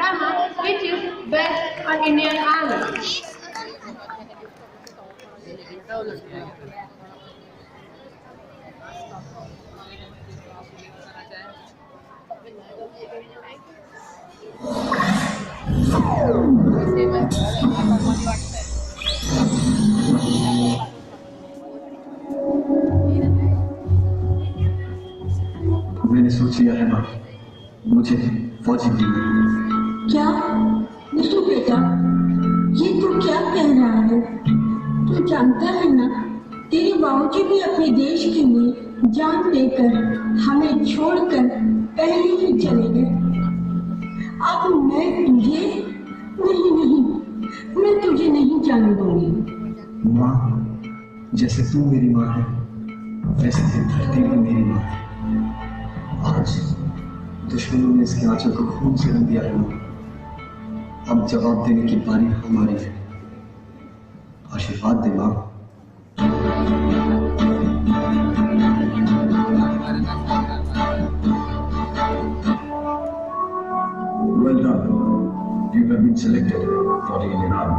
drama which is based on Indian Army. मैंने सोच लिया है माँ, मुझे फौजी बनना है। क्या? नहीं बेटा, ये तू क्या कह रहा है? तू जानता है ना, तेरे बाबूजी भी अपने देश के लिए जान देकर हमें छोड़कर पहले ही चले गए। अब मैं तुझे नहीं, मैं तुझे नहीं जाने दूंगी। माँ, जैसे तू मेरी माँ है, वैसे ये धरती भी मेरी माँ है। आज दुश्मनों ने इसके आंचल को खून से रंग दिया है माँ। अब जवाब देने की बारी हमारी है। आशीर्वाद दे माँ। Well done. You have been selected for the Indian Army.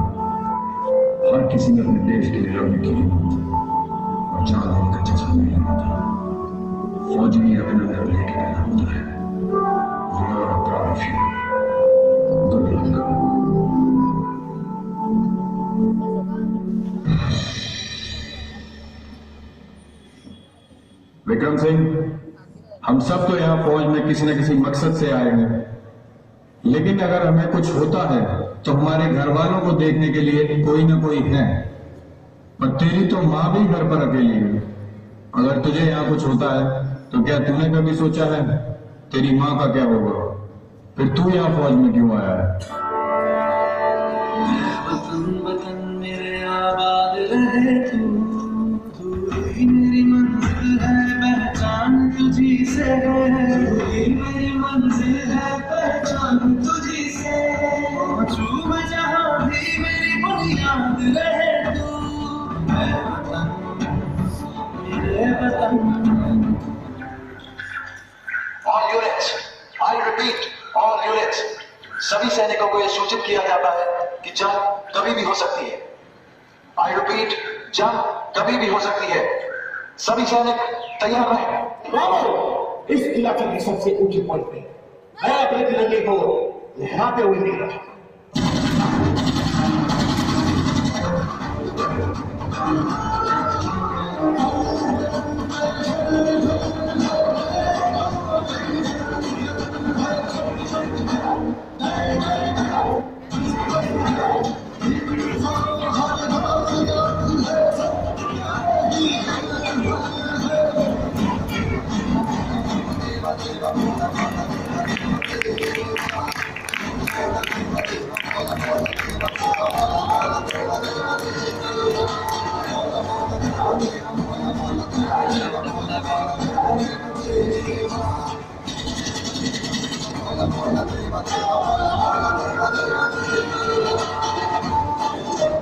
हर किसी ने अपने देश के लिए लड़ने की हिम्मत और जान देने का जज्बा नहीं होता। फौजी ही अपना घर लेके पैदा होता है। We are proud of you. Good luck. Vikram Singh, हम सब तो यहाँ फौज में किसी न किसी मकसद से आए हैं, लेकिन अगर हमें कुछ होता है तो हमारे घर वालों को देखने के लिए कोई ना कोई है। पर तेरी तो माँ भी घर पर अकेली है। अगर तुझे यहाँ कुछ होता है तो क्या तूने कभी सोचा है तेरी माँ का क्या होगा? फिर तू यहाँ फौज में क्यों आया है? वतन वतन मेरे आबाद रहे तू ही मेरी मंजिल है, पहचान तुझी से है। तू ही मेरी मंजिल है, पहचान तुझी से। पहुंचूं मैं जहाँ भी मेरी बुनियाद रहे तू। मेरे वतन। All units, I repeat, all units, सभी सैनिकों को यह सूचित किया जाता है कि जंग कभी भी हो सकती है। I repeat, जंग कभी भी हो सकती है। सभी सैनिक तैयार रहें। ब्रावो! इस इलाके की सबसे ऊंची पॉइंट पे मैं अपने तिरंगे को लहराते हुए देख रहा था।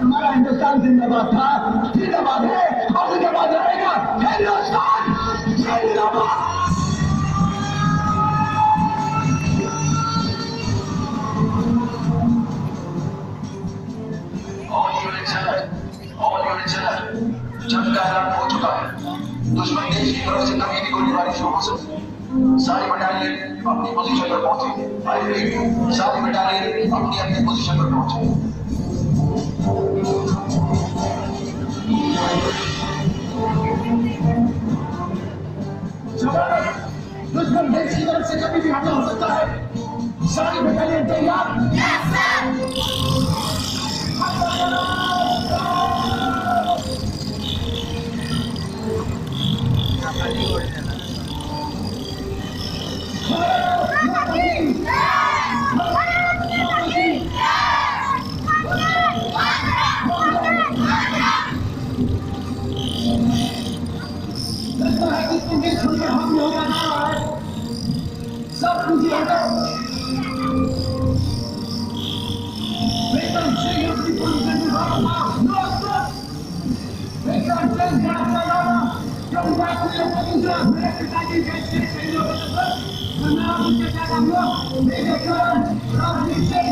हमारा हिंदुस्तान जिंदाबाद था, जिंदाबाद है और जिंदाबाद रहेगा। हिंदुस्तान जिंदाबाद। All units alert. जंग का ऐलान हो चुका है। दुश्मन देश की तरफ से कभी भी गोलीबारी शुरू हो सकती है। सारी बटालियन अपनी पोजीशन पर पहुंचे। I repeat, सारी बटालियन अपनी अपनी पोजीशन पर पहुंचे। दुश्मन देश की तरफ से कभी भी हमला हो सकता है। सारी बटालियन तैयार। Yes, sir. सब कुछ Ratna,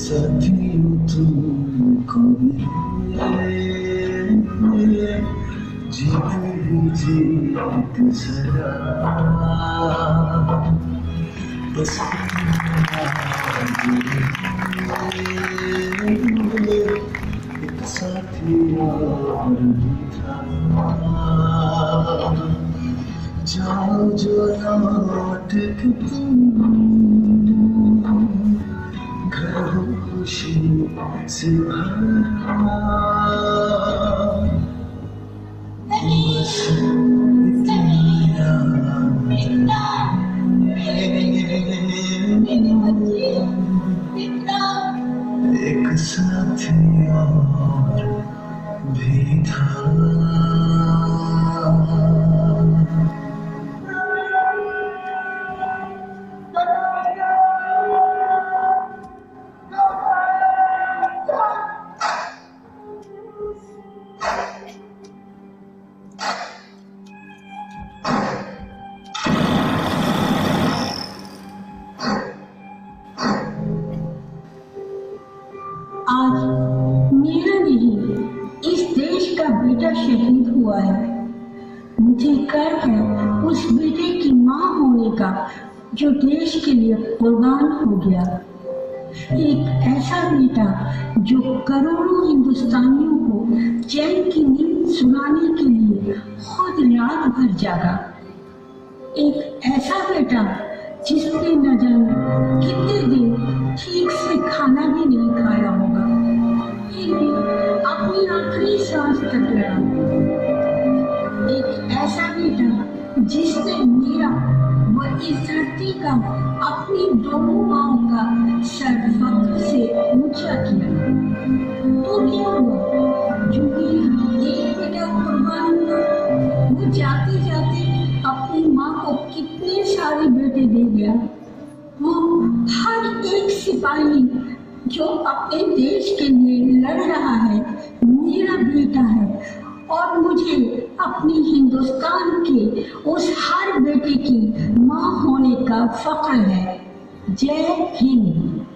साथियों तुमको जीत जीत सरा बस एक साथी और भी था जाओ जो लौट के तुम घर खुशी से भरा बस एक साथी और भी था। आज मेरा नहीं, इस देश का बेटा शहीद हुआ है। मुझे गर्व है उस बेटे की माँ होने का जो देश के लिए कुर्बान हो गया। एक ऐसा बेटा जो करोड़ों हिंदुस्तानियों को चैन की नींद सुलाने के लिए खुद रात भर जागा। एक ऐसा बेटा जिसने न जाने कितने दिन ठीक से खाना भी नहीं खाया होगा, फिर भी अपनी आखिरी सांस तक लड़ा। एक ऐसा बेटा जिसने मेरा व इस धरती का अपनी दोनों माओं का सर फख्र से ऊंचा किया। तो क्या हुआ जो मेरा एक बेटा कुर्बान हुआ, वो जाते जाते अपनी माँ को कितने सारे बेटे दे गया। वो हर एक सिपाही जो अपने देश के लिए लड़ रहा है मेरा बेटा है, और मुझे अपनी हिंदुस्तान के उस हर बेटे की माँ होने का फख्र है। जय हिंद।